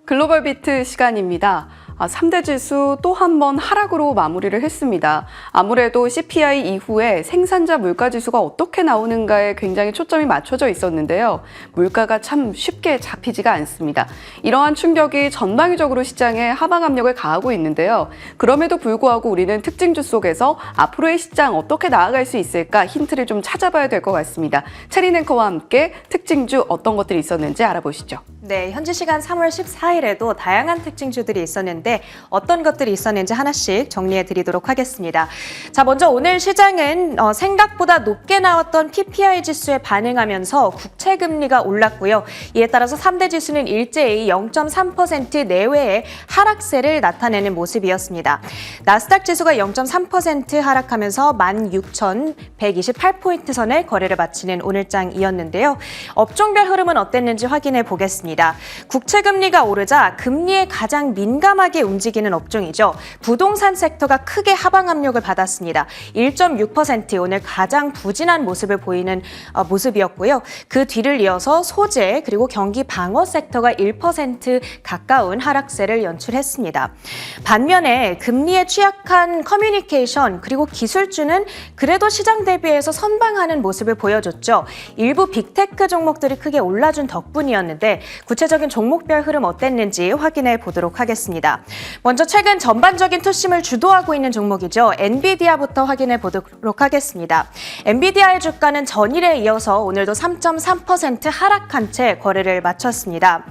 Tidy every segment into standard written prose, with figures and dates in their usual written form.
글로벌 비트 시간입니다. 3대 지수 또 한 번 하락으로 마무리를 했습니다. 아무래도 CPI 이후에 생산자 물가지수가 어떻게 나오는가에 굉장히 초점이 맞춰져 있었는데요. 물가가 참 쉽게 잡히지가 않습니다. 이러한 충격이 전방위적으로 시장에 하방 압력을 가하고 있는데요. 그럼에도 불구하고 우리는 특징주 속에서 앞으로의 시장 어떻게 나아갈 수 있을까 힌트를 좀 찾아봐야 될 것 같습니다. 체린 앵커와 함께 특징주 어떤 것들이 있었는지 알아보시죠. 네, 현지 시간 3월 14일에도 다양한 특징주들이 있었는데 어떤 것들이 있었는지 하나씩 정리해 드리도록 하겠습니다. 자, 먼저 오늘 시장은 생각보다 높게 나왔던 PPI 지수에 반응하면서 국채 금리가 올랐고요. 이에 따라서 3대 지수는 일제히 0.3% 내외의 하락세를 나타내는 모습이었습니다. 나스닥 지수가 0.3% 하락하면서 16,128포인트 선을 거래를 마치는 오늘장이었는데요. 업종별 흐름은 어땠는지 확인해 보겠습니다. 국채 금리가 오르자 금리에 가장 민감하게 움직이는 업종이죠. 부동산 섹터가 크게 하방 압력을 받았습니다. 1.6% 오늘 가장 부진한 모습을 보이는 모습이었고요. 그 뒤를 이어서 소재 그리고 경기 방어 섹터가 1% 가까운 하락세를 연출했습니다. 반면에 금리에 취약한 커뮤니케이션 그리고 기술주는 그래도 시장 대비해서 선방하는 모습을 보여줬죠. 일부 빅테크 종목들이 크게 올라준 덕분이었는데 구체적인 종목별 흐름 어땠는지 확인해 보도록 하겠습니다. 먼저 최근 전반적인 투심을 주도하고 있는 종목이죠. 엔비디아부터 확인해 보도록 하겠습니다. 엔비디아의 주가는 전일에 이어서 오늘도 3.3% 하락한 채 거래를 마쳤습니다.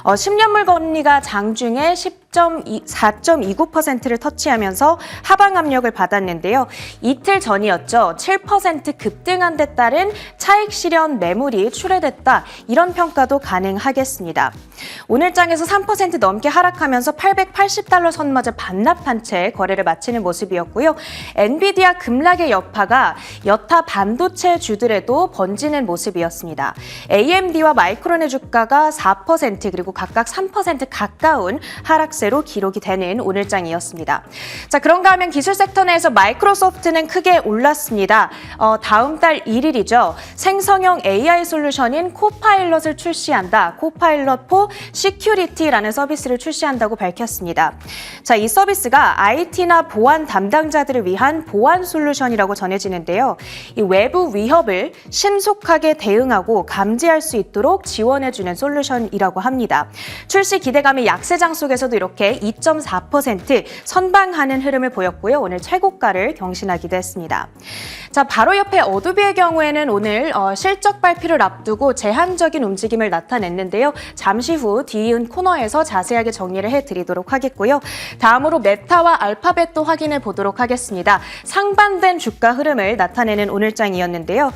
10년물 금리가 장중에 4.29%를 터치하면서 하방 압력을 받았는데요. 이틀 전이었죠. 7% 급등한 데 따른 차익 실현 매물이 출회됐다. 이런 평가도 가능하겠습니다. 오늘장에서 3% 넘게 하락하면서 880달러 선마저 반납한 채 거래를 마치는 모습이었고요. 엔비디아 급락의 여파가 여타 반도체 주들에도 번지는 모습이었습니다. AMD와 마이크론의 주가가 4% 그리고 각각 3% 가까운 하락세로 기록이 되는 오늘장이었습니다. 자, 그런가 하면 기술 섹터 내에서 마이크로소프트는 크게 올랐습니다. 다음 달 1일이죠. 생성형 AI 솔루션인 코파일럿을 출시한다. 코파일럿 포 시큐리티라는 서비스를 출시한다고 밝혔습니다. 자, 이 서비스가 IT나 보안 담당자들을 위한 보안 솔루션이라고 전해지는데요. 이 외부 위협을 신속하게 대응하고 감지할 수 있도록 지원해주는 솔루션이라고 합니다. 출시 기대감이 약세장 속에서도 이렇게 2.4% 선방하는 흐름을 보였고요. 오늘 최고가를 경신하기도 했습니다. 자, 바로 옆에 어도비의 경우에는 오늘 실적 발표를 앞두고 제한적인 움직임을 나타냈는데요. 잠시 후 뒤이은 코너에서 자세하게 정리를 해드리도록 하겠고요. 다음으로 메타와 알파벳도 확인해 보도록 하겠습니다. 상반된 주가 흐름을 나타내는 오늘장이었는데요.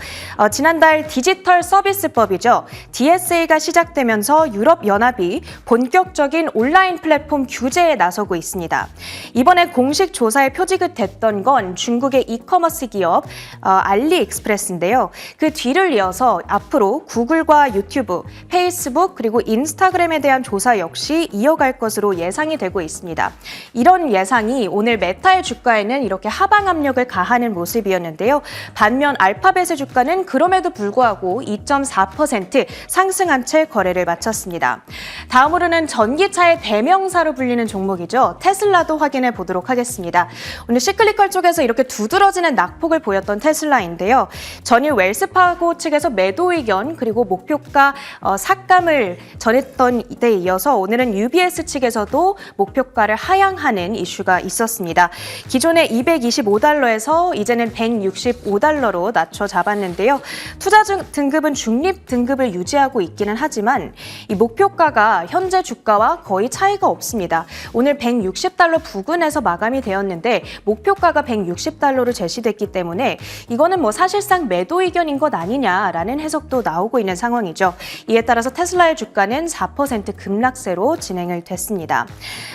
지난달 디지털 서비스법이죠. DSA가 시작되면서 유럽연합이 본격적인 온라인 플랫폼 규제에 나서고 있습니다. 이번에 공식 조사에 표지가 됐던 건 중국의 이커머스 기업 알리익스프레스인데요. 그 뒤를 이어서 앞으로 구글과 유튜브, 페이스북 그리고 인스타그램에 대한 조사 역시 이어갈 것으로 예상이 되고 있습니다. 이런 예상이 오늘 메타의 주가에는 이렇게 하방 압력을 가하는 모습이었는데요. 반면 알파벳의 주가는 그럼에도 불구하고 2.4% 상승한 채 거래를 마쳤습니다. 다음으로는 전기차의 대명사로 불리는 종목이죠. 테슬라도 확인해 보도록 하겠습니다. 오늘 시클리컬 쪽에서 이렇게 두드러지는 낙폭을 보였던 테슬라인데요. 전일 웰스파고 측에서 매도 의견 그리고 목표가 삭감을 전했던 데 이어서 오늘은 UBS 측에서도 목표가를 하향하는 이슈가 있었습니다. 기존의 225달러에서 이제는 165달러로 낮춰 잡았는데요. 투자 등급은 중립 등급을 유지하고 있기는 하지만 이 목표가가 현재 주가와 거의 차이가 없습니다. 오늘 160달러 부근에서 마감이 되었는데 목표가가 160달러로 제시됐기 때문에 이거는 뭐 사실상 매도 의견인 것 아니냐라는 해석도 나오고 있는 상황이죠. 이에 따라서 테슬라의 주가는 4% 급락세로 진행을 됐습니다.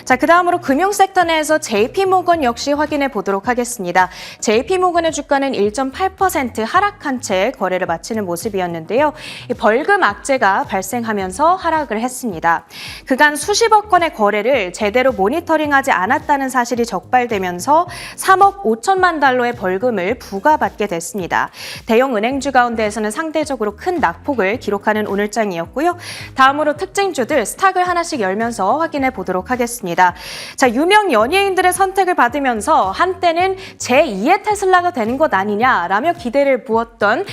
자, 그 다음으로 금융 섹터 내에서 JP모건 역시 확인해 보도록 하겠습니다. JP모건의 주가는 1.8% 하락한 채 거래를 마치는 모습이었는데요. 벌금 악재가 발생하면서 하락을 했습니다. 그간 수십억 건의 거래를 수익을 제대로 모니터링하지 않았다는 사실이 적발되면서 3억 5천만 달러의 벌금을 부과받게 됐습니다. 대형 은행주 가운데에서는 상대적으로 큰 낙폭을 기록하는 오늘장이었고요. 다음으로 특징주들 스탁을 하나씩 열면서 확인해 보도록 하겠습니다. 자, 유명 연예인들의 선택을 받으면서 한때는 제2의 테슬라가 되는 것 아니냐라며 기대를 부었던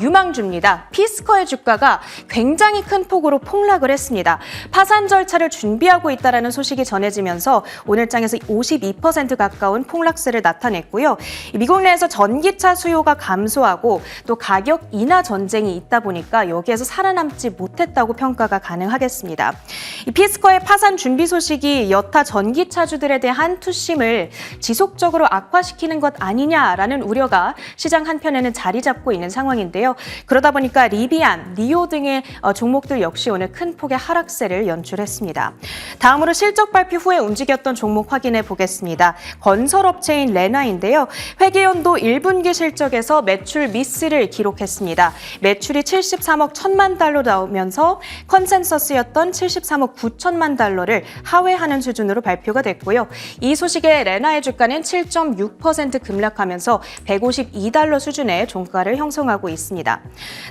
유망주입니다. 피스커의 주가가 굉장히 큰 폭으로 폭락을 했습니다. 파산 절차를 준비하고 있다는 소식이 전해지면서 오늘장에서 52% 가까운 폭락세를 나타냈고요. 미국 내에서 전기차 수요가 감소하고 또 가격 인하 전쟁이 있다 보니까 여기에서 살아남지 못했다고 평가가 가능하겠습니다. 이 피스커의 파산 준비 소식이 여타 전기차주들에 대한 투심을 지속적으로 악화시키는 것 아니냐라는 우려가 시장 한편에는 자리 잡고 있는 상황인데요. 그러다 보니까 리비안, 니오 등의 종목들 역시 오늘 큰 폭의 하락세를 연출했습니다. 다음으로 실적 발표 후에 움직였던 종목 확인해 보겠습니다. 건설업체인 레나인데요. 회계연도 1분기 실적에서 매출 미스를 기록했습니다. 매출이 73억 1천만 달러 나오면서 컨센서스였던 73억 9천만 달러를 하회하는 수준으로 발표가 됐고요. 이 소식에 레나의 주가는 7.6% 급락하면서 152달러 수준의 종가를 형성하고 있습니다.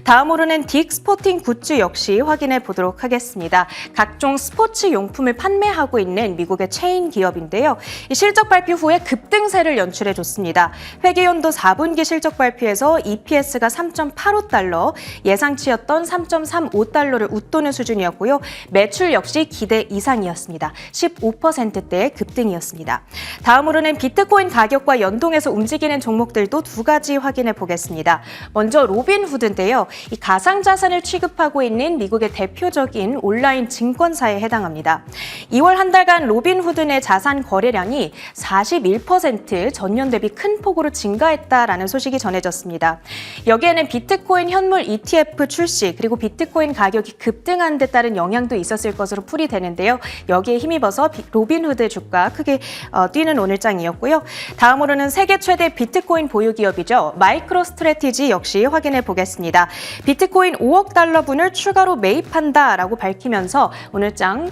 다음으로는 딕 스포팅 굿즈 역시 확인해 보도록 하겠습니다. 각종 스포츠 용품을 판매하고 있는 미국의 체인 기업인데요. 이 실적 발표 후에 급등세를 연출해 줬습니다. 회계연도 4분기 실적 발표에서 EPS가 3.85달러, 예상치였던 3.35달러를 웃도는 수준이었고요. 매출 역시 기대 이상이었습니다. 15%대의 급등이었습니다. 다음으로는 비트코인 가격과 연동해서 움직이는 종목들도 두 가지 확인해 보겠습니다. 먼저 로빈후드인데요. 이 가상자산을 취급하고 있는 미국의 대표적인 온라인 증권사에 해당합니다. 2월 한 달간 로빈후드 내 자산 거래량이 41% 전년 대비 큰 폭으로 증가했다라는 소식이 전해졌습니다. 여기에는 비트코인 현물 ETF 출시 그리고 비트코인 가격이 급등한 데 따른 영향도 있었을 것으로 풀이되는데요. 여기에 힘입어서 로빈후드 주가 크게 뛰는 오늘장이었고요. 다음으로는 세계 최대 비트코인 보유 기업이죠. 마이크로스트래티지 역시 확인해 보겠습니다. 비트코인 5억 달러분을 추가로 매입한다라고 밝히면서 오늘장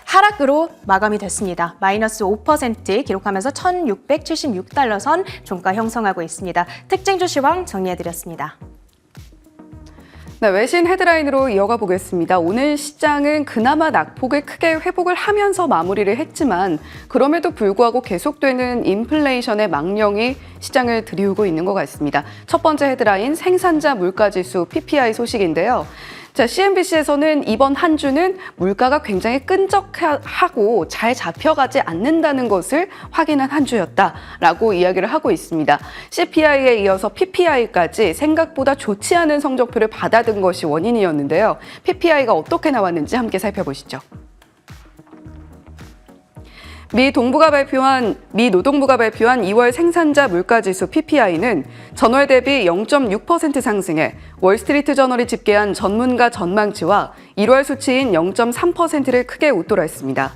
하락으로 마감이 됐습니다. 마이너스 5% 기록하면서 1,676달러 선 종가 형성하고 있습니다. 특징주 시황 정리해드렸습니다. 네, 외신 헤드라인으로 이어가 보겠습니다. 오늘 시장은 그나마 낙폭을 크게 회복을 하면서 마무리를 했지만 그럼에도 불구하고 계속되는 인플레이션의 망령이 시장을 들이우고 있는 것 같습니다. 첫 번째 헤드라인 생산자 물가지수 PPI 소식인데요. 자, CNBC에서는 이번 한 주는 물가가 굉장히 끈적하고 잘 잡혀가지 않는다는 것을 확인한 한 주였다라고 이야기를 하고 있습니다. CPI에 이어서 PPI까지 생각보다 좋지 않은 성적표를 받아든 것이 원인이었는데요. PPI가 어떻게 나왔는지 함께 살펴보시죠. 미 노동부가 발표한 2월 생산자 물가지수 PPI는 전월 대비 0.6% 상승해 월스트리트 저널이 집계한 전문가 전망치와 1월 수치인 0.3%를 크게 웃돌았습니다.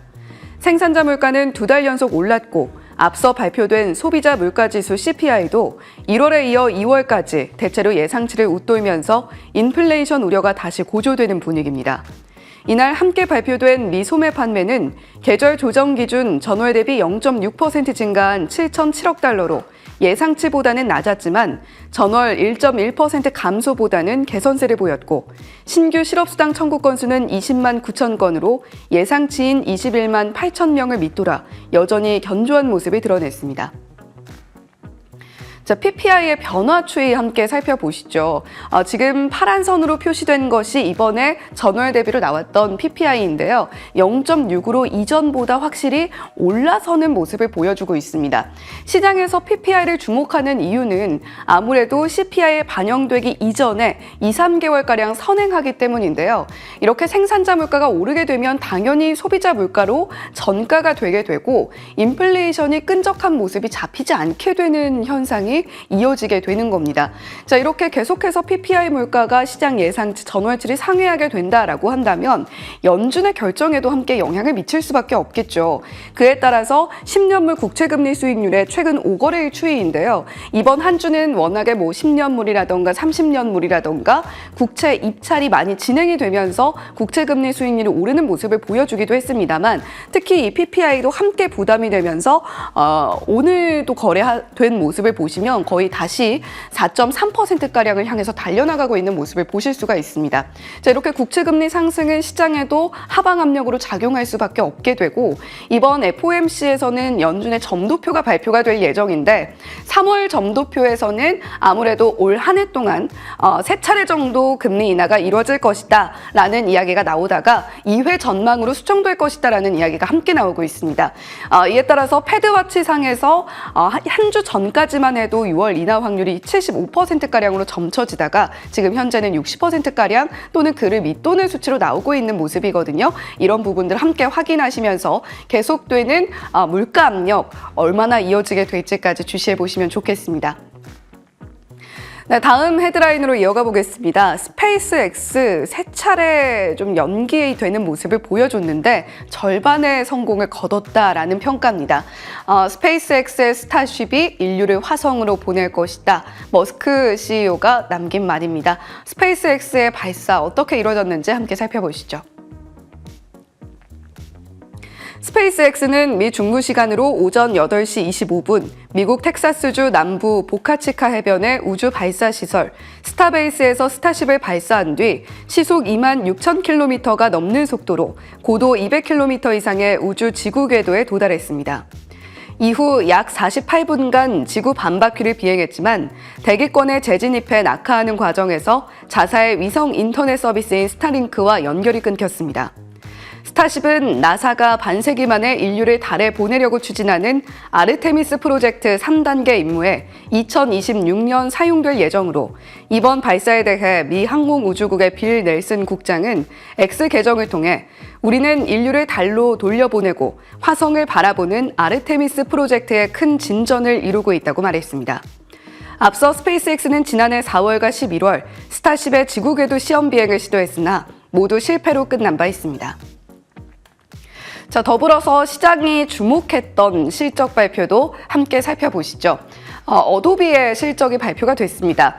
생산자 물가는 2달 연속 올랐고 앞서 발표된 소비자 물가지수 CPI도 1월에 이어 2월까지 대체로 예상치를 웃돌면서 인플레이션 우려가 다시 고조되는 분위기입니다. 이날 함께 발표된 미 소매 판매는 계절 조정 기준 전월 대비 0.6% 증가한 7,007억 달러로 예상치보다는 낮았지만 전월 1.1% 감소보다는 개선세를 보였고 신규 실업수당 청구 건수는 20만 9천 건으로 예상치인 21만 8천 명을 밑돌아 여전히 견조한 모습을 드러냈습니다. 자, PPI의 변화 추이 함께 살펴보시죠. 지금 파란 선으로 표시된 것이 이번에 전월 대비로 나왔던 PPI인데요. 0.6으로 이전보다 확실히 올라서는 모습을 보여주고 있습니다. 시장에서 PPI를 주목하는 이유는 아무래도 CPI에 반영되기 이전에 2, 3개월가량 선행하기 때문인데요. 이렇게 생산자 물가가 오르게 되면 당연히 소비자 물가로 전가가 되게 되고 인플레이션이 끈적한 모습이 잡히지 않게 되는 현상이 상승이 이어지게 되는 겁니다. 자, 이렇게 계속해서 PPI 물가가 시장 예상치 전월치를 상회하게 된다라고 한다면 연준의 결정에도 함께 영향을 미칠 수밖에 없겠죠. 그에 따라서 10년물 국채금리 수익률의 최근 5거래일 추이인데요. 이번 한 주는 워낙에 10년물이라던가 30년물이라던가 국채 입찰이 많이 진행이 되면서 국채금리 수익률이 오르는 모습을 보여주기도 했습니다만 특히 이 PPI도 함께 부담이 되면서 오늘도 거래된 모습을 보시면 거의 다시 4.3%가량을 향해서 달려나가고 있는 모습을 보실 수가 있습니다. 자, 이렇게 국채금리 상승은 시장에도 하방 압력으로 작용할 수밖에 없게 되고 이번 FOMC에서는 연준의 점도표가 발표가 될 예정인데 3월 점도표에서는 아무래도 올 한 해 동안 3차례 정도 금리 인하가 이루어질 것이다 라는 이야기가 나오다가 2회 전망으로 수정될 것이다 라는 이야기가 함께 나오고 있습니다. 이에 따라서 패드와치 상에서 한 주 전까지만 해도 6월 인하 확률이 75%가량으로 점쳐지다가 지금 현재는 60%가량 또는 그를 밑도는 수치로 나오고 있는 모습이거든요. 이런 부분들 함께 확인하시면서 계속되는 물가 압력 얼마나 이어지게 될지까지 주시해 보시면 좋겠습니다. 네, 다음 헤드라인으로 이어가 보겠습니다. 스페이스X 3차례 좀 연기되는 모습을 보여줬는데 절반의 성공을 거뒀다라는 평가입니다. 스페이스X의 스타쉽이 인류를 화성으로 보낼 것이다. 머스크 CEO가 남긴 말입니다. 스페이스X의 발사 어떻게 이루어졌는지 함께 살펴보시죠. 스페이스X는 미 중부 시간으로 오전 8시 25분 미국 텍사스주 남부 보카치카 해변의 우주 발사 시설 스타베이스에서 스타쉽을 발사한 뒤 시속 26,000km가 넘는 속도로 고도 200km 이상의 우주 지구 궤도에 도달했습니다. 이후 약 48분간 지구 반바퀴를 비행했지만 대기권에 재진입해 낙하하는 과정에서 자사의 위성 인터넷 서비스인 스타링크와 연결이 끊겼습니다. 스타쉽은 나사가 반세기 만에 인류를 달에 보내려고 추진하는 아르테미스 프로젝트 3단계 임무에 2026년 사용될 예정으로 이번 발사에 대해 미 항공우주국의 빌 넬슨 국장은 X 계정을 통해 우리는 인류를 달로 돌려보내고 화성을 바라보는 아르테미스 프로젝트의 큰 진전을 이루고 있다고 말했습니다. 앞서 스페이스X는 지난해 4월과 11월 스타쉽의 지구궤도 시험 비행을 시도했으나 모두 실패로 끝난 바 있습니다. 자, 더불어서 시장이 주목했던 실적 발표도 함께 살펴보시죠. 어도비의 실적이 발표가 됐습니다.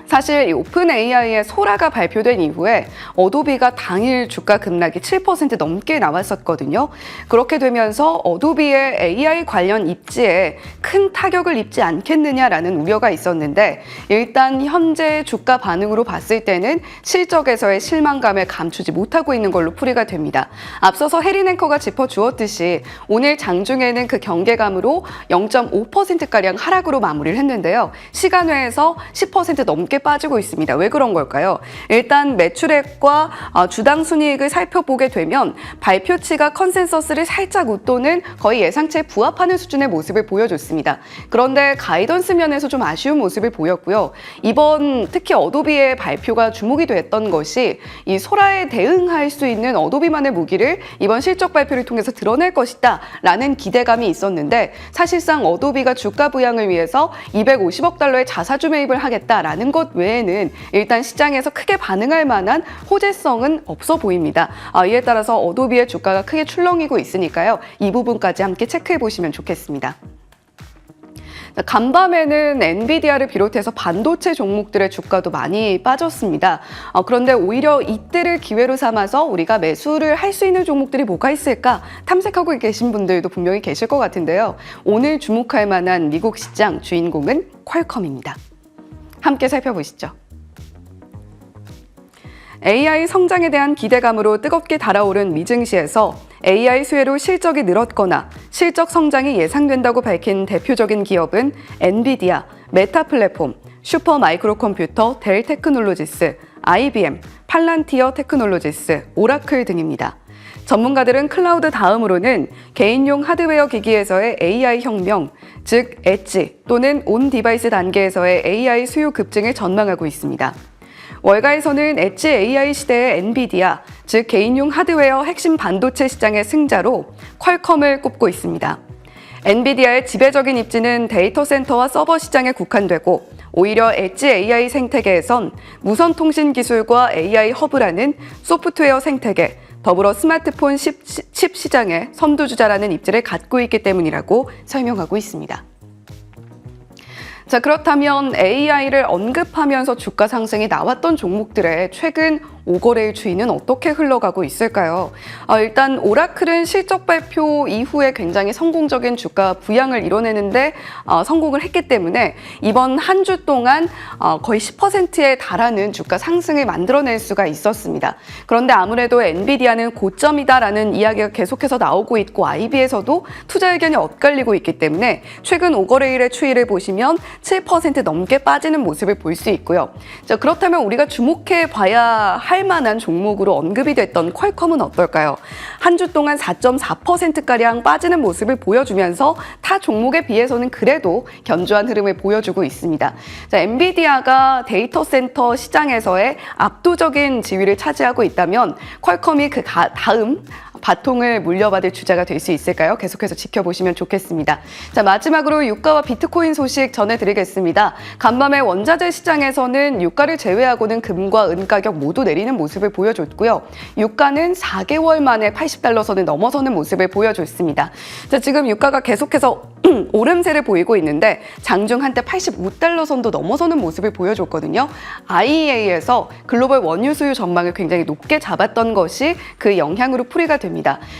사실 이 오픈 AI의 소라가 발표된 이후에 어도비가 당일 주가 급락이 7% 넘게 나왔었거든요. 그렇게 되면서 어도비의 AI 관련 입지에 큰 타격을 입지 않겠느냐라는 우려가 있었는데 일단 현재 주가 반응으로 봤을 때는 실적에서의 실망감을 감추지 못하고 있는 걸로 풀이가 됩니다. 앞서서 해린 앵커가 짚어주었듯이 오늘 장중에는 그 경계감으로 0.5%가량 하락으로 마무리를 했는데요. 시간외에서 10% 넘게 빠지고 있습니다. 왜 그런 걸까요? 일단 매출액과 주당 순이익을 살펴보게 되면 발표치가 컨센서스를 살짝 웃도는 거의 예상치에 부합하는 수준의 모습을 보여줬습니다. 그런데 가이던스 면에서 좀 아쉬운 모습을 보였고요. 이번 특히 어도비의 발표가 주목이 됐던 것이 이 소라에 대응할 수 있는 어도비만의 무기를 이번 실적 발표를 통해서 드러낼 것이다 라는 기대감이 있었는데 사실상 어도비가 주가 부양을 위해서 250억 달러의 자사주 매입을 하겠다라는 것 외에는 일단 시장에서 크게 반응할 만한 호재성은 없어 보입니다. 이에 따라서 어도비의 주가가 크게 출렁이고 있으니까요. 이 부분까지 함께 체크해 보시면 좋겠습니다. 간밤에는 엔비디아를 비롯해서 반도체 종목들의 주가도 많이 빠졌습니다. 그런데 오히려 이때를 기회로 삼아서 우리가 매수를 할 수 있는 종목들이 뭐가 있을까 탐색하고 계신 분들도 분명히 계실 것 같은데요. 오늘 주목할 만한 미국 시장 주인공은 퀄컴입니다. 함께 살펴보시죠. AI 성장에 대한 기대감으로 뜨겁게 달아오른 미증시에서 AI 수혜로 실적이 늘었거나 실적 성장이 예상된다고 밝힌 대표적인 기업은 엔비디아, 메타 플랫폼, 슈퍼 마이크로 컴퓨터, 델 테크놀로지스, IBM, 팔란티어 테크놀로지스, 오라클 등입니다. 전문가들은 클라우드 다음으로는 개인용 하드웨어 기기에서의 AI 혁명, 즉 엣지 또는 온 디바이스 단계에서의 AI 수요 급증을 전망하고 있습니다. 월가에서는 엣지 AI 시대의 엔비디아, 즉 개인용 하드웨어 핵심 반도체 시장의 승자로 퀄컴을 꼽고 있습니다. 엔비디아의 지배적인 입지는 데이터 센터와 서버 시장에 국한되고 오히려 엣지 AI 생태계에선 무선 통신 기술과 AI 허브라는 소프트웨어 생태계, 더불어 스마트폰 칩 시장의 선두주자라는 입지를 갖고 있기 때문이라고 설명하고 있습니다. 자, 그렇다면 AI를 언급하면서 주가 상승이 나왔던 종목들의 최근 5거래일 추이는 어떻게 흘러가고 있을까요? 일단 오라클은 실적 발표 이후에 굉장히 성공적인 주가 부양을 이뤄내는데 성공을 했기 때문에 이번 한 주 동안 거의 10%에 달하는 주가 상승을 만들어낼 수가 있었습니다. 그런데 아무래도 엔비디아는 고점이다라는 이야기가 계속해서 나오고 있고 IB에서도 투자 의견이 엇갈리고 있기 때문에 최근 5거래일의 추이를 보시면 7% 넘게 빠지는 모습을 볼 수 있고요. 자, 그렇다면 우리가 주목해 봐야 할 만한 종목으로 언급이 됐던 퀄컴은 어떨까요? 한 주 동안 4.4%가량 빠지는 모습을 보여주면서 타 종목에 비해서는 그래도 견조한 흐름을 보여주고 있습니다. 자, 엔비디아가 데이터 센터 시장에서의 압도적인 지위를 차지하고 있다면 퀄컴이 그 다음 바통을 물려받을 주자가 될 수 있을까요? 계속해서 지켜보시면 좋겠습니다. 자, 마지막으로 유가와 비트코인 소식 전해드리겠습니다. 간밤에 원자재 시장에서는 유가를 제외하고는 금과 은 가격 모두 내리는 모습을 보여줬고요. 유가는 4개월 만에 80달러 선을 넘어서는 모습을 보여줬습니다. 자, 지금 유가가 계속해서 오름세를 보이고 있는데 장중 한때 85달러 선도 넘어서는 모습을 보여줬거든요. IEA에서 글로벌 원유 수요 전망을 굉장히 높게 잡았던 것이 그 영향으로 풀이가 됩니다.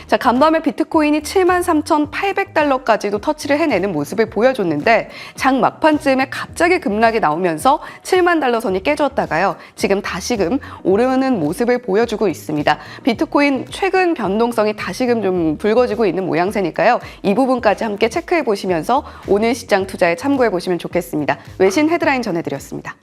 자, 간밤에 비트코인이 73,800달러까지도 터치를 해내는 모습을 보여줬는데 장 막판쯤에 갑자기 급락이 나오면서 7만 달러 선이 깨졌다가요. 지금 다시금 오르는 모습을 보여주고 있습니다. 비트코인 최근 변동성이 다시금 좀 불거지고 있는 모양새니까요. 이 부분까지 함께 체크해 보시면서 오늘 시장 투자에 참고해 보시면 좋겠습니다. 외신 헤드라인 전해드렸습니다.